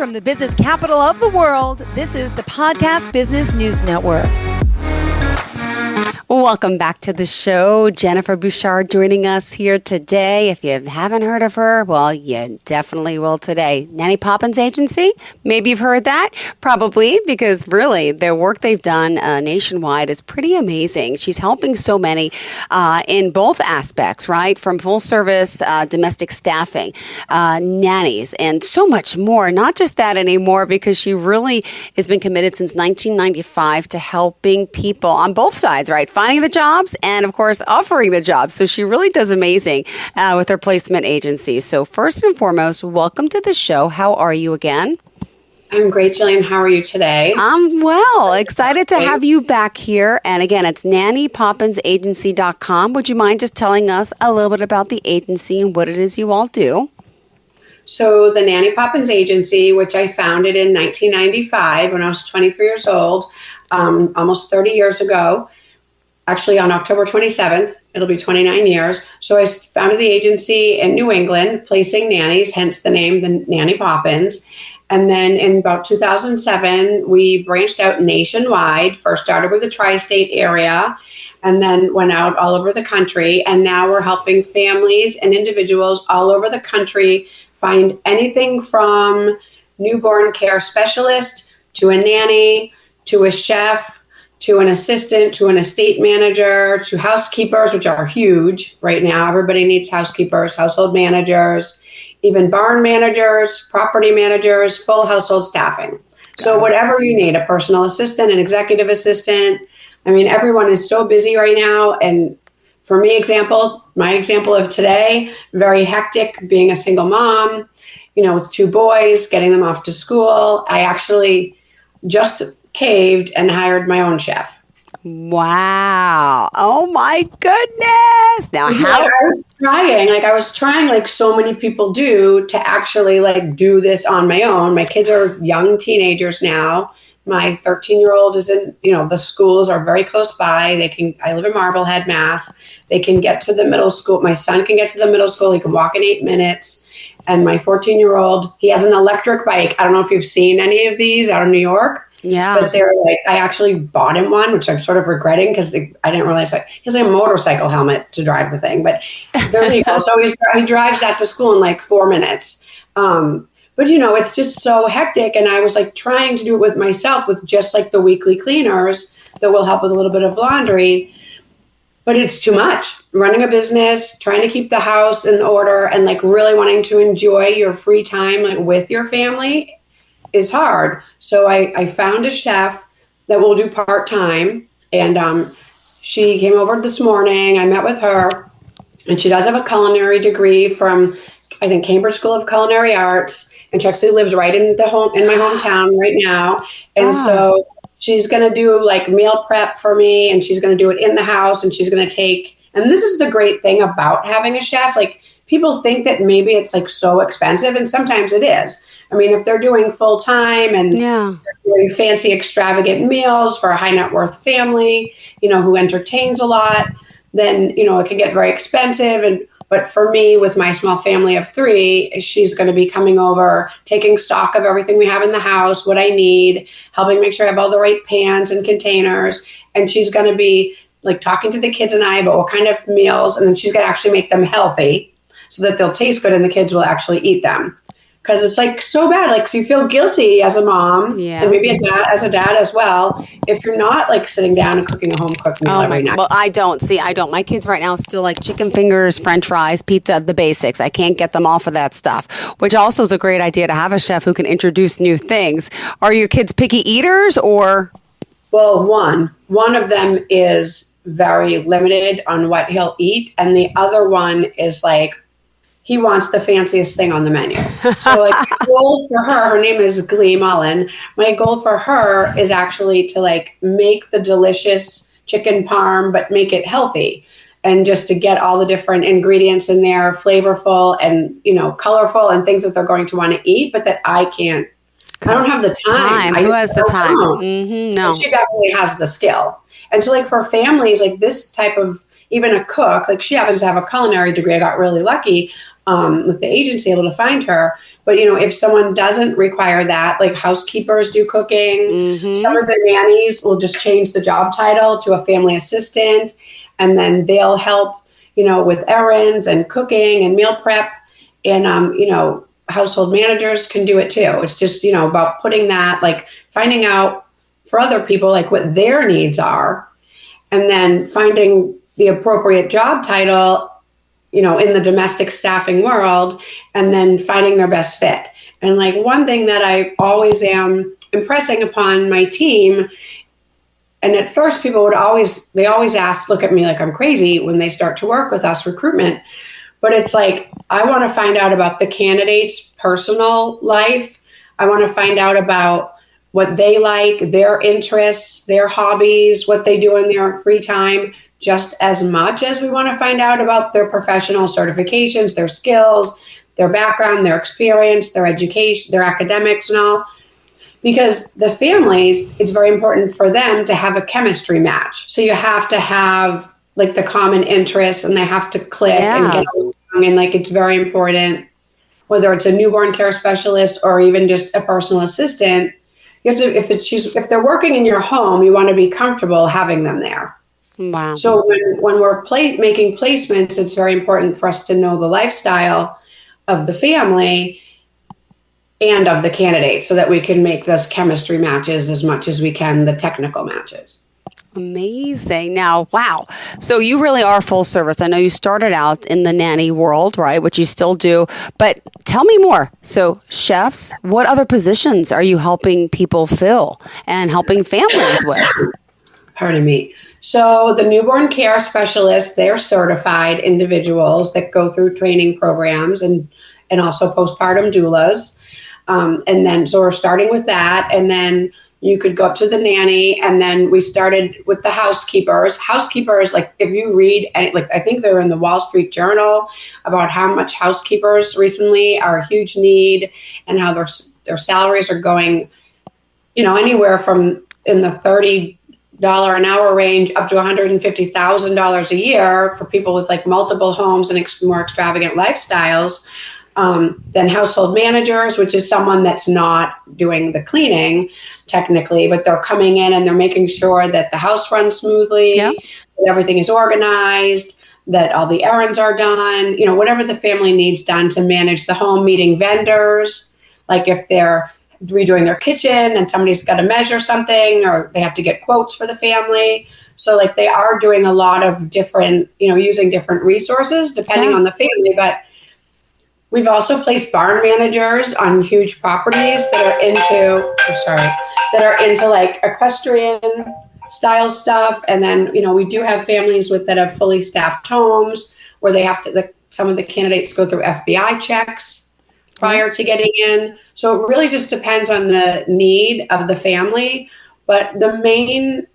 from the business capital of the world, this is the Podcast Business News Network. Welcome back to the show. Jennifer Bouchard joining us here today. If you haven't heard of her, well, you definitely will today. Nanny Poppins Agency, maybe you've heard that. Probably, because really their work they've done nationwide is pretty amazing. She's helping so many in both aspects, right? From full service, domestic staffing, nannies, and so much more. Not just that anymore, because she really has been committed since 1995 to helping people on both sides, right? Finding the jobs and, of course, offering the jobs. So she really does amazing with her placement agency. So first and foremost, welcome to the show. How are you again? I'm great, Jillian. How are you today? I'm well. Excited to have you back here. And again, it's nannypoppinsagency.com. Would you mind just telling us a little bit about the agency and what it is you all do? So the Nanny Poppins Agency, which I founded in 1995 when I was 23 years old, almost 30 years ago. Actually, on October 27th, it'll be 29 years. So I founded the agency in New England, placing nannies, hence the name, the Nanny Poppins. And then in about 2007, we branched out nationwide, first started with the tri-state area, and then went out all over the country. And now we're helping families and individuals all over the country find anything from newborn care specialist to a nanny to a chef, to an assistant, to an estate manager, to housekeepers, which are huge right now. Everybody needs housekeepers, household managers, even barn managers, property managers, full household staffing. So whatever you need, a personal assistant, an executive assistant. I mean, everyone is so busy right now. And for me, my example of today, very hectic being a single mom, with two boys, getting them off to school. I actually just caved and hired my own chef. Wow. Oh my goodness. Now I was trying like so many people do to actually do this on my own. My kids are young teenagers now. My 13-year-old is in, the schools are very close by. I live in Marblehead, Mass. They can get to the middle school. My son can get to the middle school. He can walk in 8 minutes. And my 14-year-old, he has an electric bike. I don't know if you've seen any of these out of New York. Yeah. But they're I actually bought him one, which I'm sort of regretting because I didn't realize he has a motorcycle helmet to drive the thing. But there you go. So he drives that to school in 4 minutes. But it's just so hectic. And I was trying to do it with myself with just the weekly cleaners that will help with a little bit of laundry. But it's too much. Running a business, trying to keep the house in order, and really wanting to enjoy your free time with your family is hard. So I found a chef that will do part-time, and she came over this morning. I met with her, and she does have a culinary degree from, I think, Cambridge School of Culinary Arts, and she actually lives right in my hometown right now. And so she's going to do meal prep for me, and she's going to do it in the house, and she's going to take, and this is the great thing about having a chef. People think that maybe it's so expensive, and sometimes it is. I mean, if they're doing full time and they're doing fancy, extravagant meals for a high net worth family, who entertains a lot, then, it can get very expensive. But for me, with my small family of 3, she's going to be coming over, taking stock of everything we have in the house, what I need, helping make sure I have all the right pans and containers. And she's going to be talking to the kids and I about what kind of meals. And then she's going to actually make them healthy so that they'll taste good and the kids will actually eat them. Because it's so bad. So you feel guilty as a mom, and maybe as a dad as well, if you're not sitting down and cooking a home cooked meal every night. Well, I don't. My kids right now still like chicken fingers, French fries, pizza, the basics. I can't get them off of that stuff, which also is a great idea to have a chef who can introduce new things. Are your kids picky eaters or? Well, one of them is very limited on what he'll eat, and the other one is he wants the fanciest thing on the menu. So my goal for her name is Glee Mullen. My goal for her is actually to make the delicious chicken parm, but make it healthy. And just to get all the different ingredients in there, flavorful and, colorful and things that they're going to want to eat, but that I can't. I don't have the time. Who has the time? Mm-hmm, no. And she definitely has the skill. And so for families, this type of, even a cook, she happens to have a culinary degree. I got really lucky. with the agency able to find her. But, if someone doesn't require that, like housekeepers do cooking, some of the nannies will just change the job title to a family assistant, and then they'll help, with errands and cooking and meal prep. And, household managers can do it too. It's just, about putting that, like finding out for other people, like what their needs are, and then finding the appropriate job title, in the domestic staffing world, and then finding their best fit. And like one thing that I always am impressing upon my team, and at first people look at me like I'm crazy when they start to work with us recruitment. But it's like, I want to find out about the candidate's personal life. I want to find out about what they like, their interests, their hobbies, what they do in their free time, just as much as we want to find out about their professional certifications, their skills, their background, their experience, their education, their academics and all. Because the families, it's very important for them to have a chemistry match. So you have to have like the common interests, and they have to click and get along. And like, it's very important, whether it's a newborn care specialist or even just a personal assistant, you have to, if they're working in your home, you want to be comfortable having them there. Wow. So when we're making placements, it's very important for us to know the lifestyle of the family and of the candidate so that we can make those chemistry matches as much as we can, the technical matches. Amazing. Now, wow. So you really are full service. I know you started out in the nanny world, right? Which you still do, but tell me more. So chefs, what other positions are you helping people fill and helping families with? Pardon me. So the newborn care specialists, they're certified individuals that go through training programs and also postpartum doulas. And then, so we're starting with that. And then you could go up to the nanny, and then we started with the housekeepers. Housekeepers, like if you read, like I think they're in the Wall Street Journal about how much housekeepers recently are a huge need, and how their salaries are going, anywhere from in the $30 an hour range up to $150,000 a year for people with like multiple homes and more extravagant lifestyles. Then household managers, which is someone that's not doing the cleaning technically, but they're coming in and they're making sure that the house runs smoothly, that everything is organized, that all the errands are done, whatever the family needs done to manage the home, meeting vendors, like if they're redoing their kitchen and somebody's got to measure something or they have to get quotes for the family. So like they are doing a lot of different, using different resources depending on the family, but we've also placed barn managers on huge properties that are into like equestrian style stuff. And then, we do have families that have fully staffed homes where they have to, some of the candidates go through FBI checks prior to getting in. So it really just depends on the need of the family. But the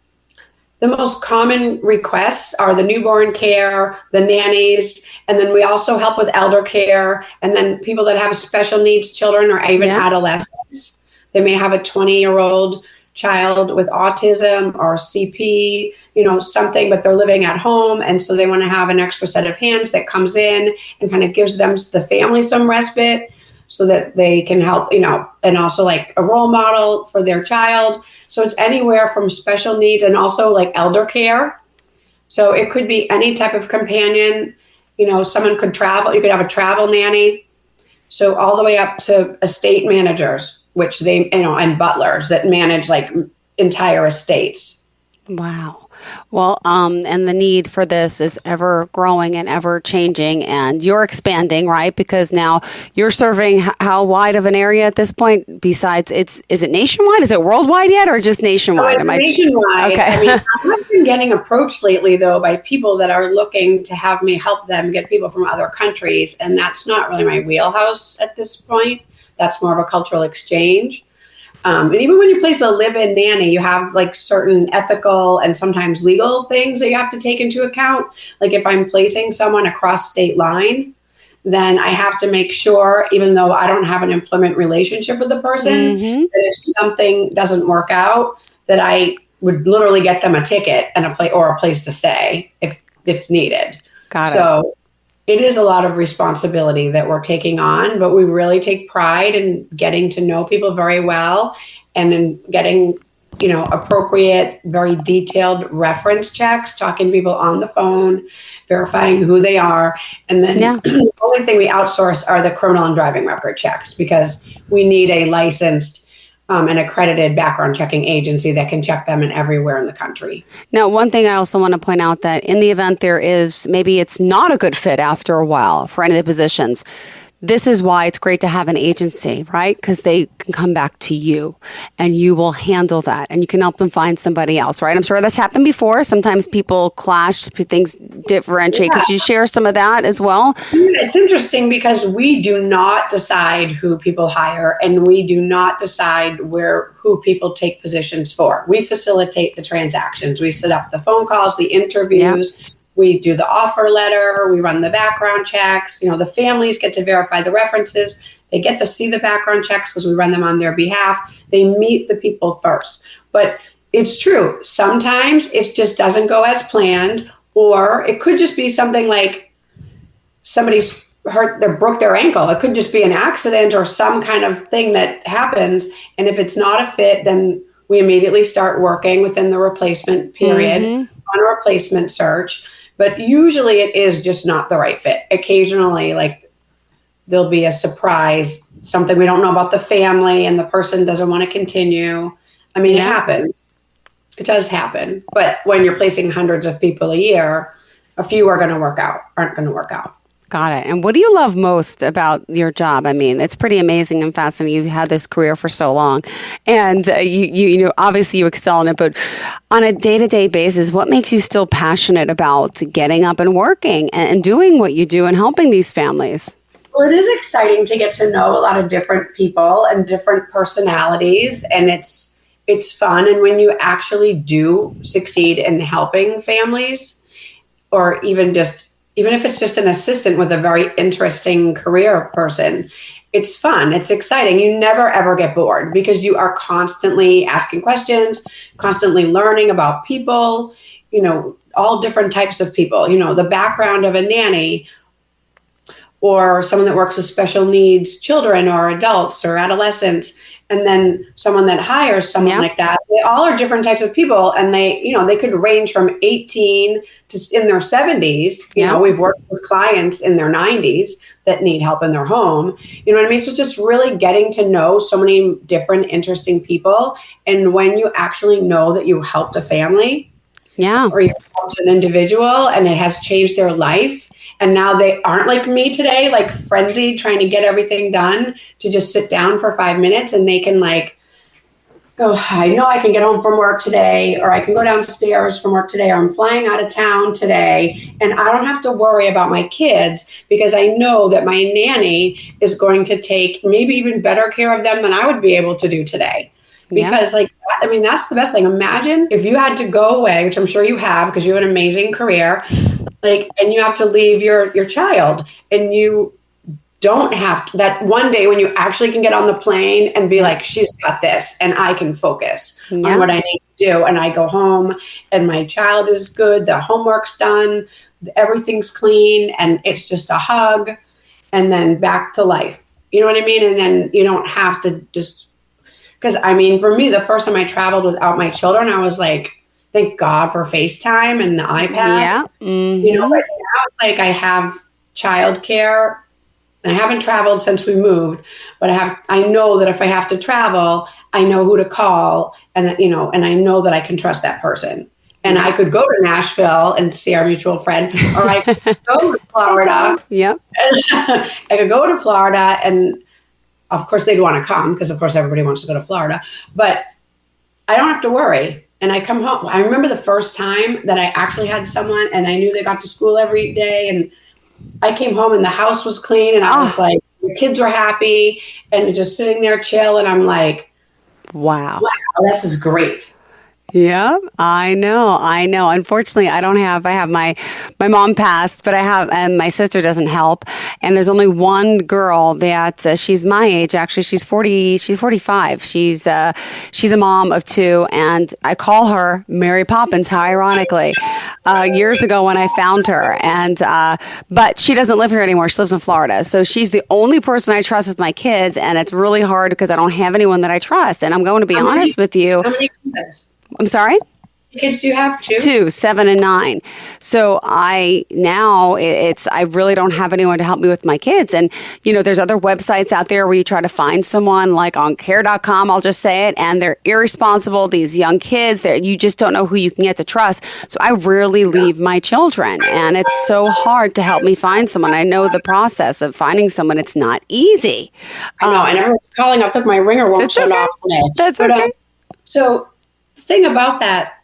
most common requests are the newborn care, the nannies, and then we also help with elder care, and then people that have special needs children or even adolescents. They may have a 20-year-old child with autism or CP, something, but they're living at home, and so they want to have an extra set of hands that comes in and kind of gives them, the family, some respite so that they can help, and also like a role model for their child. So it's anywhere from special needs and also like elder care. So it could be any type of companion. Someone could travel. You could have a travel nanny. So all the way up to estate managers, which they, and butlers that manage like entire estates. Wow. Well, and the need for this is ever growing and ever changing, and you're expanding, right? Because now you're serving how wide of an area at this point? Besides, is it nationwide? Is it worldwide yet, or just nationwide? No, it's nationwide. Okay. I've been getting approached lately, though, by people that are looking to have me help them get people from other countries, and that's not really my wheelhouse at this point. That's more of a cultural exchange. And even when you place a live-in nanny, you have like certain ethical and sometimes legal things that you have to take into account. Like if I'm placing someone across state line, then I have to make sure, even though I don't have an employment relationship with the person, that if something doesn't work out, that I would literally get them a ticket and a place to stay if needed. Got it. So it is a lot of responsibility that we're taking on, but we really take pride in getting to know people very well and in getting, appropriate, very detailed reference checks, talking to people on the phone, verifying who they are. And then the only thing we outsource are the criminal and driving record checks because we need a licensed an accredited background checking agency that can check them in everywhere in the country. Now, one thing I also want to point out that in the event maybe it's not a good fit after a while for any of the positions, this is why it's great to have an agency, right? Because they can come back to you and you will handle that and you can help them find somebody else, right? I'm sure that's happened before. Sometimes people clash, things differentiate. Yeah. Could you share some of that as well? It's interesting because we do not decide who people hire and we do not decide who people take positions for. We facilitate the transactions. We set up the phone calls, the interviews. Yeah. We do the offer letter, we run the background checks, the families get to verify the references, they get to see the background checks because we run them on their behalf. They meet the people first. But it's true, sometimes it just doesn't go as planned, or it could just be something like somebody's hurt, they broke their ankle. It could just be an accident or some kind of thing that happens. And if it's not a fit, then we immediately start working within the replacement period on a replacement search. But usually it is just not the right fit. Occasionally, there'll be a surprise, something we don't know about the family and the person doesn't want to continue. I mean, It happens. It does happen. But when you're placing hundreds of people a year, a few aren't going to work out. Got it. And what do you love most about your job? I mean, it's pretty amazing and fascinating. You've had this career for so long, and you obviously you excel in it. But on a day-to-day basis, what makes you still passionate about getting up and working and doing what you do and helping these families? Well, it is exciting to get to know a lot of different people and different personalities, and it's fun. And when you actually do succeed in helping families, or even if it's just an assistant with a very interesting career person, it's fun. It's exciting. You never, ever get bored because you are constantly asking questions, constantly learning about people, all different types of people, the background of a nanny or someone that works with special needs children or adults or adolescents. And then someone that hires someone like that, they all are different types of people. And they could range from 18 to in their 70s. We've worked with clients in their 90s that need help in their home. You know what I mean? So just really getting to know so many different interesting people. And when you actually know that you helped a family or you helped an individual and it has changed their life, and now they aren't like me today, like frenzied, trying to get everything done, to just sit down for 5 minutes and they can go, I know I can get home from work today, or I can go downstairs from work today, or I'm flying out of town today. And I don't have to worry about my kids because I know that my nanny is going to take maybe even better care of them than I would be able to do today. Because that's the best thing. Imagine if you had to go away, which I'm sure you have because you have an amazing career, and you have to leave your child, and you don't have to, that one day when you actually can get on the plane and be like, she's got this and I can focus on what I need to do. And I go home and my child is good. The homework's done. Everything's clean. And it's just a hug and then back to life. You know what I mean? And then you don't have to just, because for me, the first time I traveled without my children, I was like, thank God for FaceTime and the iPad. Yeah. Mm-hmm. But now it's like I have childcare. I haven't traveled since we moved, but I know that if I have to travel, I know who to call, and I know that I can trust that person. And I could go to Nashville and see our mutual friend, or I could go to Florida. Yep. I could go to Florida, and of course they'd want to come because of course everybody wants to go to Florida, but I don't have to worry. And I come home. I remember the first time that I actually had someone and I knew they got to school every day, and I came home and the house was clean and I was like, the kids were happy and just sitting there chill. And I'm like, wow, this is great. Yeah, I know. Unfortunately, I have my mom passed, but and my sister doesn't help. And there's only one girl that she's my age. Actually, she's 45. She's a mom of two, and I call her Mary Poppins. How ironically, years ago when I found her, and but she doesn't live here anymore. She lives in Florida, so she's the only person I trust with my kids, and it's really hard because I don't have anyone that I trust. And I'm going to be honest with you. How many kids? I'm sorry? Kids do you have? Two, 7 and 9. So I really don't have anyone to help me with my kids. And, there's other websites out there where you try to find someone, like on care.com, I'll just say it, and they're irresponsible. These young kids, you just don't know who you can get to trust. So I rarely leave my children, and it's so hard to help me find someone. I know the process of finding someone, it's not easy. I know, and everyone's calling. I took my ringer won't shut off today. That's okay. So the thing about that,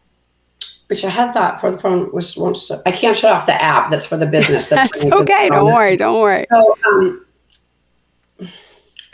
which I had thought for the phone I can't shut off the app that's for the business. That's okay. Don't worry. So,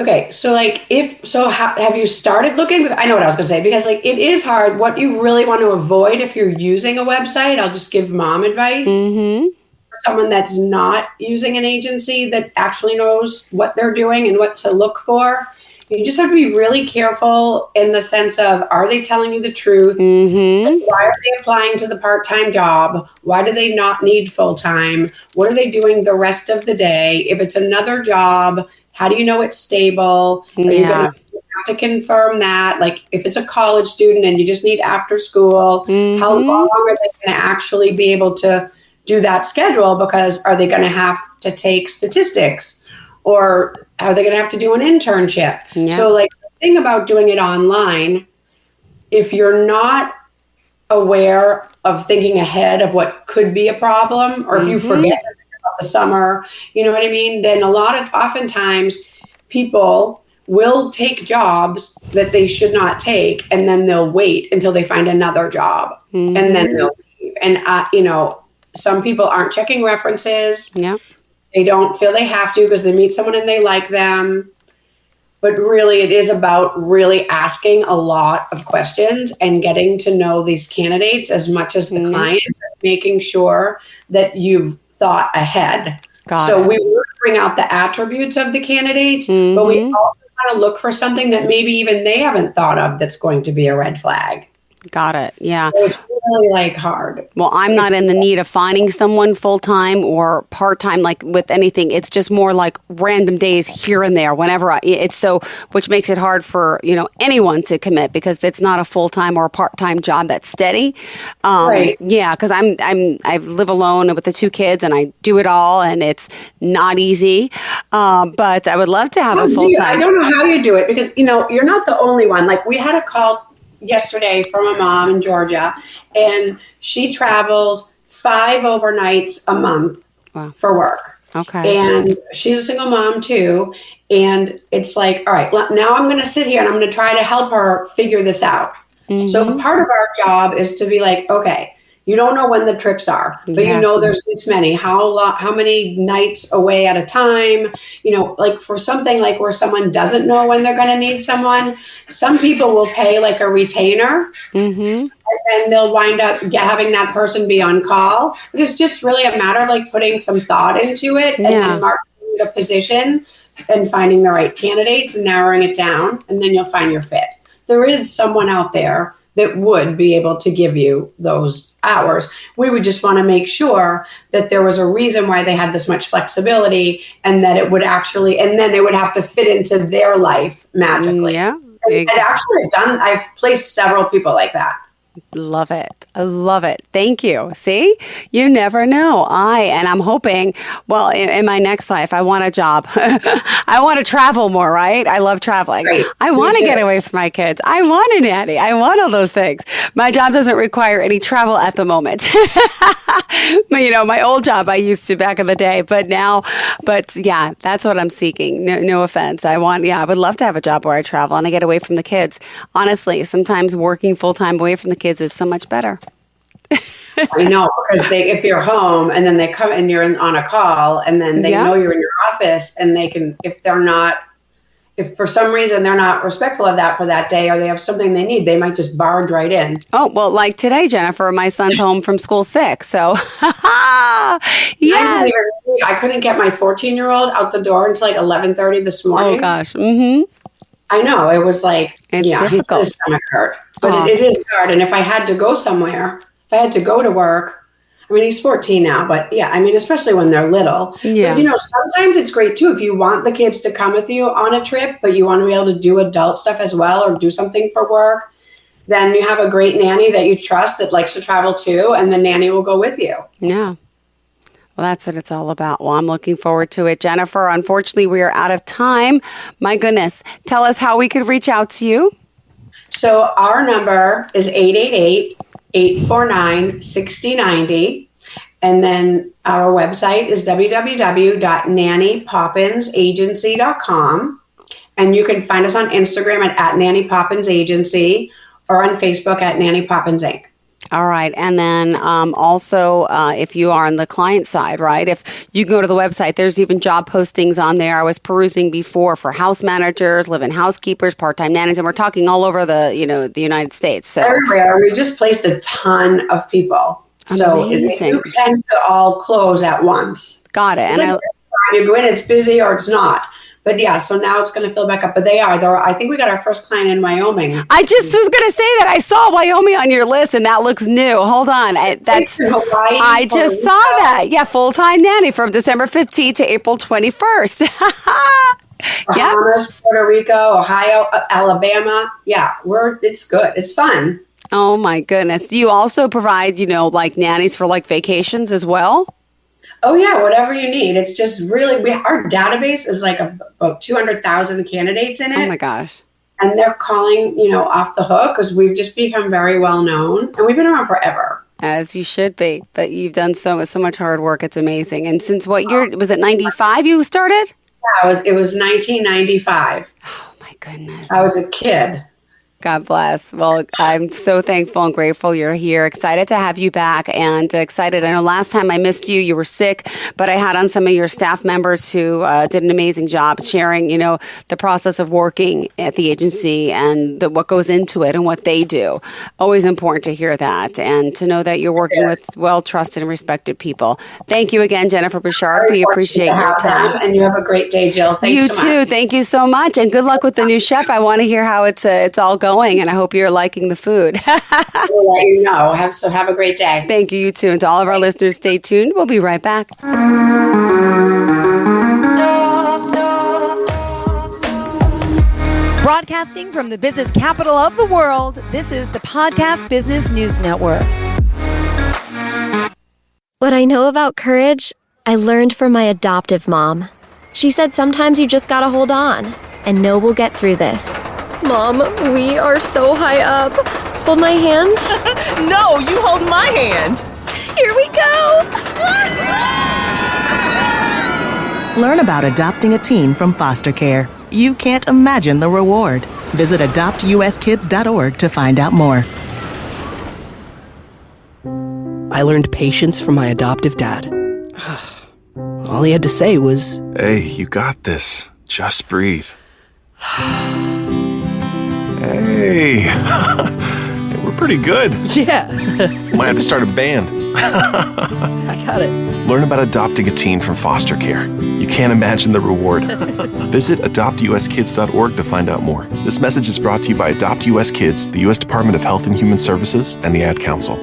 okay. So have you started looking? I know what I was going to say, because it is hard. What you really want to avoid if you're using a website, I'll just give mom advice. Mm-hmm. For someone that's not using an agency that actually knows what they're doing and what to look for. You just have to be really careful in the sense of, are they telling you the truth? Mm-hmm. Why are they applying to the part-time job? Why do they not need full-time? What are they doing the rest of the day? If it's another job, how do you know it's stable? Are you going to have to confirm that? Like if it's a college student and you just need after school, how long are they going to actually be able to do that schedule? Because are they going to have to take statistics? Or are they going to have to do an internship? Yeah. So the thing about doing it online, if you're not aware of thinking ahead of what could be a problem, or if you forget about the summer, you know what I mean? Then oftentimes people will take jobs that they should not take, and then they'll wait until they find another job, and then they'll leave. And, some people aren't checking references. Yeah. They don't feel they have to because they meet someone and they like them. But really, it is about really asking a lot of questions and getting to know these candidates as much as the clients, making sure that you've thought ahead. So we would bring out the attributes of the candidates, but we also want to look for something that maybe even they haven't thought of that's going to be a red flag. Got it. Yeah. So it's really hard. Well, I'm not in the need of finding someone full-time or part-time, like with anything. It's just more like random days here and there whenever which makes it hard for, anyone to commit because it's not a full-time or a part-time job that's steady. Right. Yeah. Cause I live alone with the 2 kids and I do it all and it's not easy. But I would love to have a full-time. I don't know how you do it because, you're not the only one. Like we had a call yesterday from a mom in Georgia, and she travels 5 overnights a month for work. Okay. And she's a single mom too. And it's like, all right, now I'm going to sit here and I'm going to try to help her figure this out. So part of our job is to be like, okay, you don't know when the trips are, but there's this many. How many nights away at a time? For something like where someone doesn't know when they're going to need someone, some people will pay like a retainer, and then they'll wind up having that person be on call. It's just really a matter of putting some thought into it and then marketing the position and finding the right candidates and narrowing it down, and then you'll find your fit. There is someone out there that would be able to give you those hours. We would just want to make sure that there was a reason why they had this much flexibility and that it would actually, and then it would have to fit into their life magically. Yeah. I've placed several people like that. Love it. I love it. Thank you. See, you never know. I'm hoping, in my next life, I want a job. I want to travel more, right? I love traveling. Right. I want to get away from my kids. I want a nanny. I want all those things. My job doesn't require any travel at the moment. My old job I used to back in the day, but yeah, that's what I'm seeking. No offense. I would love to have a job where I travel and I get away from the kids. Honestly, sometimes working full-time away from the kids is so much better. I know, because if you're home and then they come and you're on a call and then they know you're in your office and they can, if if for some reason they're not respectful of that for that day, or they have something they need, they might just barge right in. Oh, well, like today, Jennifer, my son's home from school sick. So, yeah. I couldn't get my 14-year-old out the door until like 11:30 this morning. Oh, gosh. Mm-hmm. I know. It was like, It's his stomach hurt. But it is hard. And if I had to go somewhere, if I had to go to work, I mean, he's 14 now, but yeah, I mean, especially when they're little. Yeah. But, sometimes it's great too if you want the kids to come with you on a trip, but you want to be able to do adult stuff as well or do something for work. Then you have a great nanny that you trust that likes to travel too, and the nanny will go with you. Yeah. Well, that's what it's all about. Well, I'm looking forward to it. Jennifer, unfortunately, we are out of time. My goodness. Tell us how we could reach out to you. So our number is 888-849-6090. And then our website is www.nannypoppinsagency.com. And you can find us on Instagram at Nanny Poppins Agency or on Facebook at Nanny Poppins Inc. All right. And then also, if you are on the client side, right, if you go to the website, there's even job postings on there. I was perusing before for house managers, live-in housekeepers, part-time nannies, and we're talking all over the United States. So everywhere. We just placed a ton of people. So they do tend to all close at once. Got it. It's and you go in, it's busy or it's not. But yeah, so now it's going to fill back up. But they are. I think we got our first client in Wyoming. I just was going to say that. I saw Wyoming on your list, and that looks new. Hold on. That's in Hawaii. I just saw that. Yeah, full-time nanny from December 15th to April 21st. Bahamas, Puerto Rico, Ohio, Alabama. Yeah, it's good. It's fun. Oh, my goodness. Do you also provide, like nannies for like vacations as well? Oh, yeah, whatever you need. It's just really, our database is like about 200,000 candidates in it. Oh, my gosh. And they're calling, off the hook because we've just become very well known. And we've been around forever. As you should be. But you've done so much hard work. It's amazing. And since what year? Was it 95 you started? Yeah, it was 1995. Oh, my goodness. I was a kid. God bless. Well, I'm so thankful and grateful you're here. Excited to have you back and excited. I know last time I missed you, you were sick, but I had on some of your staff members who did an amazing job sharing, the process of working at the agency and what goes into it and what they do. Always important to hear that and to know that you're working with well-trusted and respected people. Thank you again, Jennifer Bouchard. We appreciate your time. And you have a great day, Jill. Thanks so much. You too. Thank you so much. And good luck with the new chef. I want to hear how it's all going. And I hope you're liking the food. We'll let you know. Have a great day. Thank you, you too. And to all of our listeners, stay tuned. We'll be right back. Broadcasting from the business capital of the world, this is the Podcast Business News Network. What I know about courage, I learned from my adoptive mom. She said sometimes you just gotta hold on and know we'll get through this. Mom, we are so high up. Hold my hand. No, you hold my hand. Here we go. Learn about adopting a teen from foster care. You can't imagine the reward. Visit adoptuskids.org to find out more. I learned patience from my adoptive dad. All he had to say was, "Hey, you got this. Just breathe." Hey, we're pretty good. yeah. Might have to start a band. I got it. Learn about adopting a teen from foster care. You can't imagine the reward. Visit adoptuskids.org to find out more. This message is brought to you by Adopt US Kids, the U.S. Department of Health and Human Services, and the Ad Council.